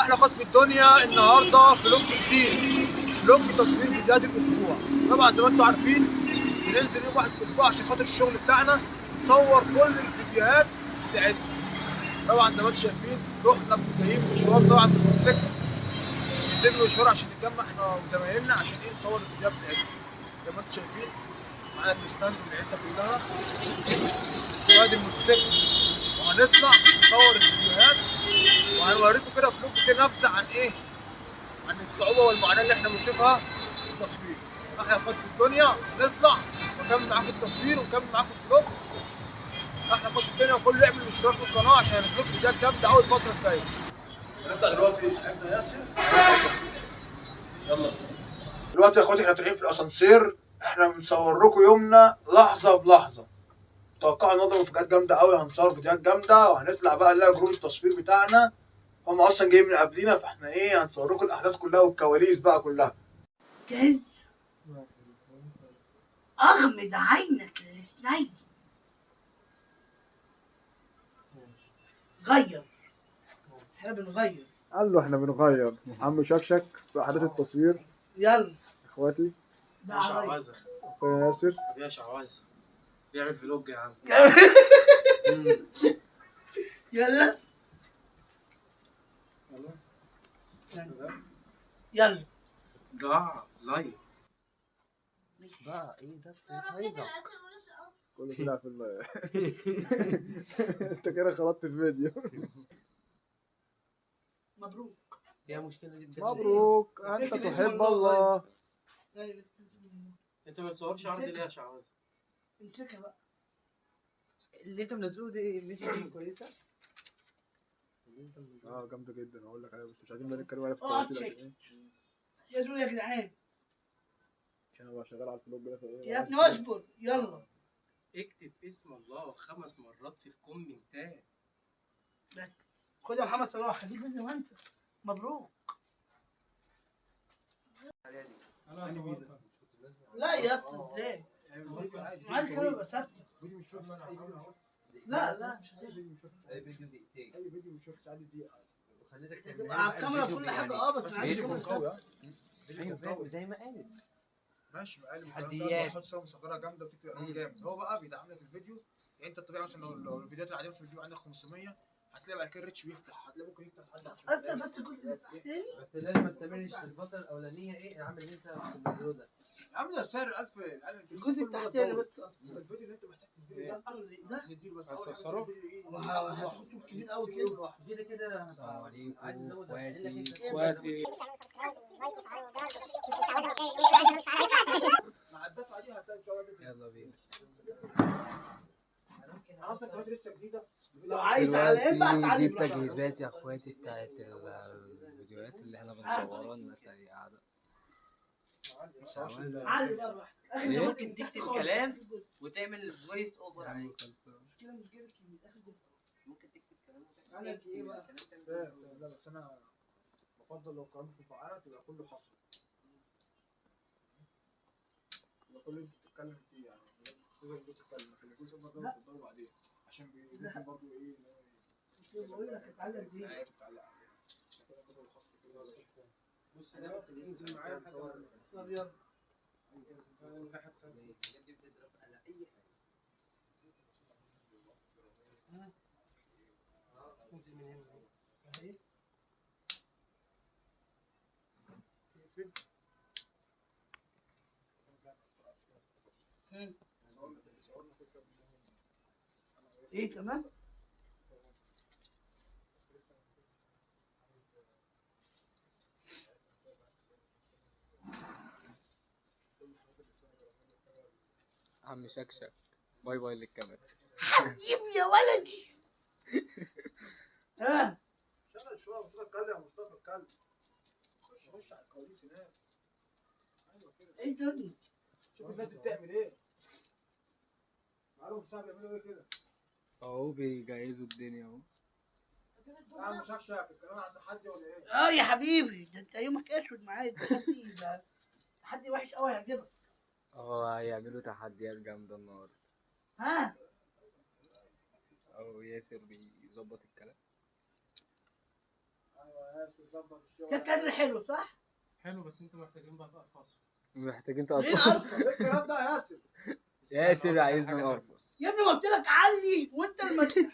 احلى خط في الدنيا النهارده فلوج جديد، فلوج تصوير فيديوهات الاسبوع. طبعا زي ما انتم عارفين بننزل يوم واحد في الاسبوع عشان خاطر الشغل بتاعنا نصور كل الفيديوهات بتاعتنا. طبعا زي ما انتم شايفين رحنا جايين مشوار طبعا بالموتوسيكل، بنتم مشوار عشان نتجمع احنا وزمايلنا عشان نصور الفيديوهات بتاعتنا. زي ما انتم شايفين معانا الستاند والعده كلها وادي الموتوسيكل، وهنطلع نصور الفيديوهات وهنوريكم كده فلوج كده نبذه عن ايه، عن الصعوبه والمعاناه اللي احنا بنشوفها في التصوير. احلى خط في الدنيا نطلع ونكمل معاكم التصوير ونكمل معاكم الفلوج. احلى خط في الدنيا، وكله يعمل اشتراك في القناه عشان ينزلوا فيديوهات جامده اول الفتره الجايه. هنبدا دلوقتي صاحبنا ياسر التصوير. يلا دلوقتي يا اخواتي احنا طالعين في الاسانسير، احنا بنصور لكم يومنا لحظه بلحظه. توقعوا النهارده مفاجآت جامده قوي، هنصور فيديوهات جامده وهنطلع بقى نلاقي جروب التصوير بتاعنا هم اصلا جايين من قبلينا، فاحنا ايه هنصور لكم الاحداث كلها والكواليس بقى كلها. جاهز؟ اغمض عينك للاثنين. غير، احنا بنغير. قال له احنا بنغير عم شكشك في احداث التصوير. يلا اخواتي ده غير. شعوذة اخويا ياسر يا شعوذة بيعمل فلوج يا عم. يلا يلا جاع لايف بقى ايه ده بتهيزر كله طلع في انت كده خلطت في فيديو. مبروك. فيها مشكلة دي بجد. مبروك انت تحب الله. انت ما تصورش عرض ليه يا شعوذة؟ امسكها بقى. اللي انت منزله دي ميزه كويسه. اه جامده جدا اقول لك عليها، بس مش عايزين بقى نتكلم عليها في التفاصيل عشان ايه، يا زول يا جدعان عشان ابقى شغال على الفلوج ده فايه. يا ابني اصبر. يلا اكتب اسم الله 5 مرات في الكومنتات. خد يا محمد صلاح، خليك زي ما انت. مبروك. لا يا اسطى ازاي؟ عايز كده يبقى ثابته. لا لا مش اي فيديو دقيقتين، اي فيديو مش شرط عادي دقيقه، وخليتك تبقى على الكاميرا كل حاجه بس عايز فيديو كده يكون قوي. ايوه فاهم زي ما قالت. ماشي مقالب تحديات. بتحط صوره مصغره جامده وبتكتب عنوان جامد، هو بقى بيدعم لك الفيديو. يعني انت الطبيعي مثلا لو الفيديوهات العاديه مثلا بتجيب عندك 500، هتلاقي بعد كده الريتش بيفتح، هتلاقي ممكن يفتح لحد 10. بس الجزء اللي تحتاني. بس لازم ما استمرش في الفتره الاولانيه ايه العمل اللي انت بتنزله ده. يا عم ده سعر 1000 الجزء التحتاني بس اصلا. الفيديو اللي انت محتاج تديله ده نديله بس هتصوره؟ هحطه كبير قوي كده. كده كده عايز ازود اخواتي مع الدفعه دي هتلاقي ان شاء الله. يلا بينا. انا اصلا قناتي لسه جديده. لو عايز على ايه بقى دي تعالي التجهيزات يا اخواتي بتاعت الفيديوهات اللي احنا بنصورها الناس هي قاعده. علي بقى براحتك. اخي انت إيه؟ ممكن تكتب كلام وتعمل فويس اوفر عليه. المشكله مش جايبك من اخر جزء. ممكن تكتب كلام على قد ايه بقى؟ لا بس انا بفضل لو الكلام في مفعله تبقى كله حصر، يبقى كل اللي انت بتتكلم فيه يعني الجزء اللي بتتكلم، لكن الجزء ده بتفضله بعدين عشان بيدي برضه ايه مش بقول لك اتعلم دي. بتتعلق عليه. كده كده الحصر كده بص انا كنت لسه معايا بصور طب يلا. الحاجات دي بتضرب على اي حاجه. انزل من هنا. اهي. ايه تمام؟ عم شكشك باي باي للكاميرا. جيب يا ولدي. ها شغل شويه مصطفى اتكلم يا مصطفى اتكلم. خش على الكواليس هناك. ايوه كده. ايه تاني؟ شوف الناس دي بتعمل ايه. بقالهم ساعه بيعملوا ايه كده. اهو بيجهزوا الدنيا اهو. يا عم شكشك الكلام عن تحدي ولا ايه؟ يا حبيبي ده انت يومك اسود معايا. التحدي ده تحدي وحش قوي هيعجبك. اه هيعملوا تحديات جامدة النهاردة. ها اهو ياسر بيظبط الكلام. ايوه ياسر ظبط الشغل. كان كادر حلو صح؟ حلو بس انتوا محتاجين بقى تقرفصوا. محتاجين ليه تقطع. القرف؟ ايه الكلام ده يا ياسر؟ ياسر عايزنا نقرفص. يا ابني ما قلت لك علي وانت المسؤول.